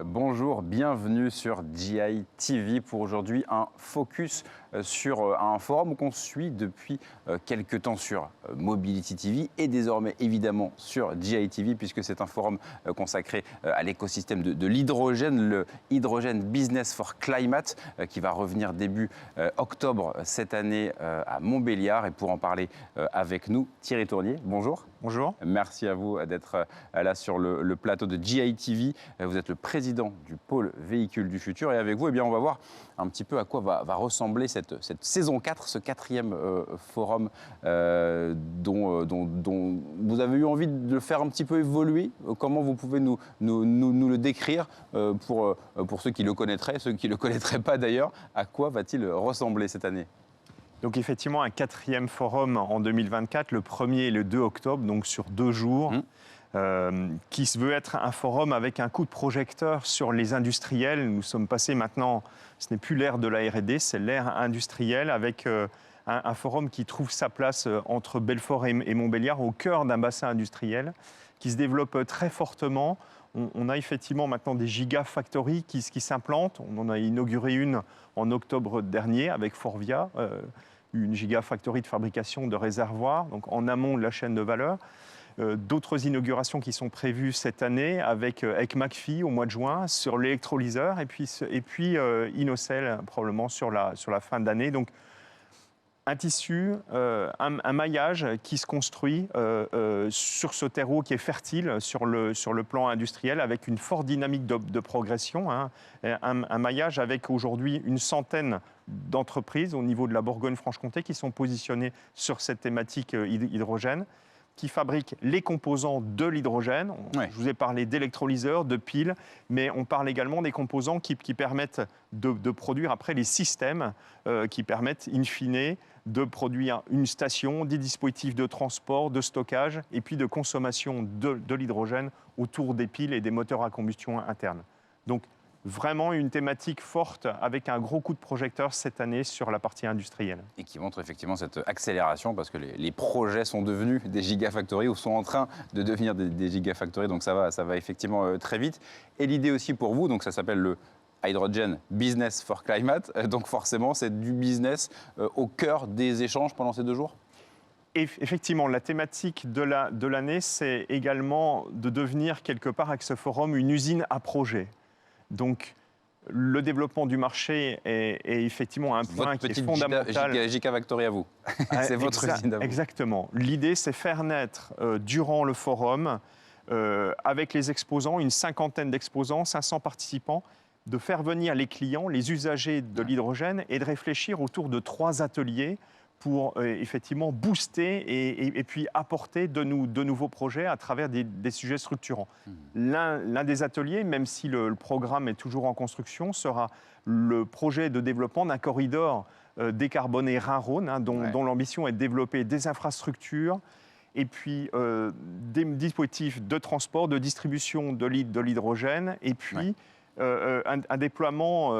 bonjour, bienvenue sur GI TV pour aujourd'hui un focus sur un forum qu'on suit depuis quelques temps sur Mobility TV et désormais évidemment sur GI TV puisque c'est un forum consacré à l'écosystème de l'hydrogène, le Hydrogen Business for Climate qui va revenir début octobre cette année à Montbéliard. Et pour en parler avec nous, Thierry Tournier, bonjour. Bonjour. Merci à vous d'être là sur le plateau de GI TV. Vous êtes le président du pôle véhicule du futur et avec vous, on va voir un petit peu à quoi va ressembler cette saison 4, ce quatrième forum dont vous avez eu envie de le faire un petit peu évoluer. Comment vous pouvez nous le décrire pour ceux qui le connaîtraient, ceux qui ne le connaîtraient pas d'ailleurs, à quoi va-t-il ressembler cette année ? Donc effectivement, un quatrième forum en 2024, le 1er et le 2 octobre, donc sur 2 jours, qui se veut être un forum avec un coup de projecteur sur les industriels. Nous sommes passés maintenant, ce n'est plus l'ère de la R&D, c'est l'ère industrielle, avec un forum qui trouve sa place entre Belfort et Montbéliard, au cœur d'un bassin industriel, qui se développe très fortement. On a effectivement maintenant des gigafactories qui s'implantent. On en a inauguré une en octobre dernier avec Forvia, une gigafactory de fabrication de réservoirs, donc en amont de la chaîne de valeur. D'autres inaugurations qui sont prévues cette année avec McPhy au mois de juin sur l'électrolyseur et puis Inocel probablement sur la fin d'année. Donc un tissu, un maillage qui se construit sur ce terreau qui est fertile sur le plan industriel avec une forte dynamique de progression. Un maillage avec aujourd'hui une centaine d'entreprises au niveau de la Bourgogne-Franche-Comté qui sont positionnées sur cette thématique hydrogène, qui fabriquent les composants de l'hydrogène. Je vous ai parlé d'électrolyseurs, de piles, mais on parle également des composants qui permettent de produire après les systèmes qui permettent in fine de produire une station, des dispositifs de transport, de stockage et puis de consommation de l'hydrogène autour des piles et des moteurs à combustion interne. Donc vraiment une thématique forte avec un gros coup de projecteur cette année sur la partie industrielle. Et qui montre effectivement cette accélération parce que les projets sont devenus des gigafactories ou sont en train de devenir des gigafactories. Donc ça va effectivement très vite. Et l'idée aussi pour vous, donc ça s'appelle le Hydrogen Business for Climate. Donc forcément, c'est du business au cœur des échanges pendant ces 2 jours ? Effectivement, la thématique de l'année, c'est également de devenir quelque part avec ce forum une usine à projet. Donc, le développement du marché est effectivement un point qui est fondamental. Votre gigafactory à vous. C'est votre usine à vous. Exactement. L'idée, c'est faire naître, durant le forum, avec les exposants, une cinquantaine d'exposants, 500 participants, de faire venir les clients, les usagers de l'hydrogène et de réfléchir autour de 3 ateliers pour effectivement booster et puis apporter de nouveaux projets à travers des sujets structurants. L'un des ateliers, même si le programme est toujours en construction, sera le projet de développement d'un corridor décarboné Rhin-Rhône, dont l'ambition est de développer des infrastructures et puis des dispositifs de transport, de distribution de l'hydrogène et puis un déploiement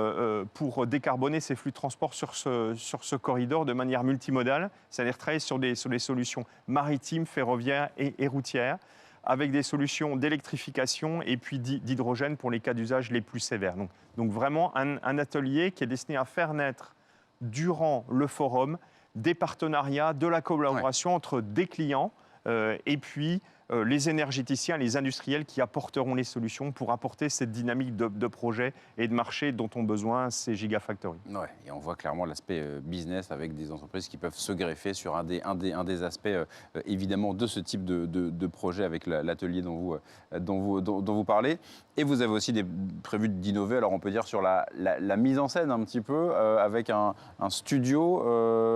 pour décarboner ces flux de transport sur ce corridor de manière multimodale, c'est-à-dire travailler sur des solutions maritimes, ferroviaires et routières, avec des solutions d'électrification et puis d'hydrogène pour les cas d'usage les plus sévères. Donc vraiment un atelier qui est destiné à faire naître, durant le forum, des partenariats, de la collaboration entre des clients et puis les énergéticiens, les industriels qui apporteront les solutions pour apporter cette dynamique de projet et de marché dont ont besoin ces gigafactories. Ouais, et on voit clairement l'aspect business avec des entreprises qui peuvent se greffer sur un des aspects évidemment de ce type de projet avec l'atelier dont vous parlez. Et vous avez aussi prévu d'innover, alors on peut dire sur la mise en scène un petit peu, avec un studio,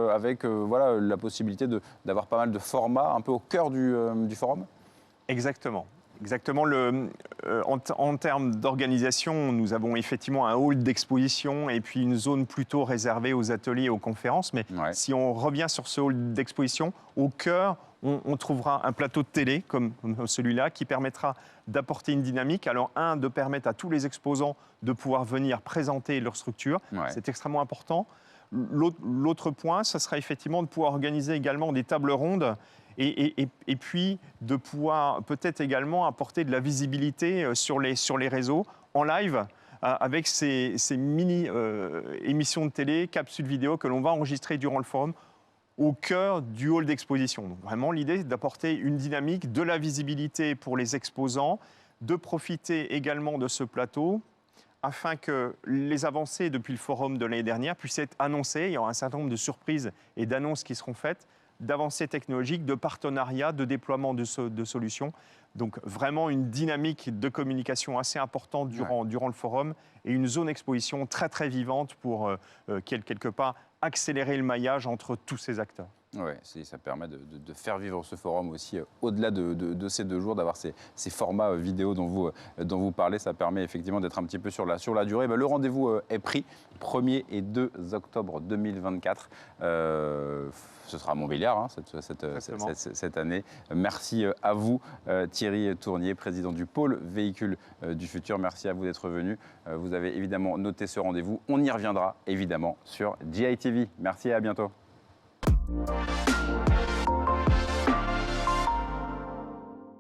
avec voilà, la possibilité d'avoir pas mal de formats un peu au cœur du forum. Exactement. En termes d'organisation, nous avons effectivement un hall d'exposition et puis une zone plutôt réservée aux ateliers et aux conférences. Mais si on revient sur ce hall d'exposition, au cœur, on trouvera un plateau de télé comme celui-là qui permettra d'apporter une dynamique. Alors, de permettre à tous les exposants de pouvoir venir présenter leur structure. C'est extrêmement important. L'autre point, ce sera effectivement de pouvoir organiser également des tables rondes et puis de pouvoir peut-être également apporter de la visibilité sur les réseaux en live avec ces mini émissions de télé, capsules vidéo que l'on va enregistrer durant le forum au cœur du hall d'exposition. Donc vraiment, l'idée est d'apporter une dynamique, de la visibilité pour les exposants, de profiter également de ce plateau afin que les avancées depuis le forum de l'année dernière puissent être annoncées. Il y aura un certain nombre de surprises et d'annonces qui seront faites, d'avancées technologiques, de partenariats, de déploiement de solutions. Donc vraiment une dynamique de communication assez importante durant le forum et une zone exposition très très vivante pour quelque part accélérer le maillage entre tous ces acteurs. Oui, ça permet de faire vivre ce forum aussi au-delà de ces 2 jours, d'avoir ces formats vidéo dont vous parlez. Ça permet effectivement d'être un petit peu sur la durée. Le rendez-vous est pris, 1er et 2 octobre 2024. Ce sera à Montbéliard cette année. Merci à vous, Thierry Tournier, président du pôle véhicule du futur. Merci à vous d'être venu. Vous avez évidemment noté ce rendez-vous. On y reviendra évidemment sur GITV. Merci et à bientôt.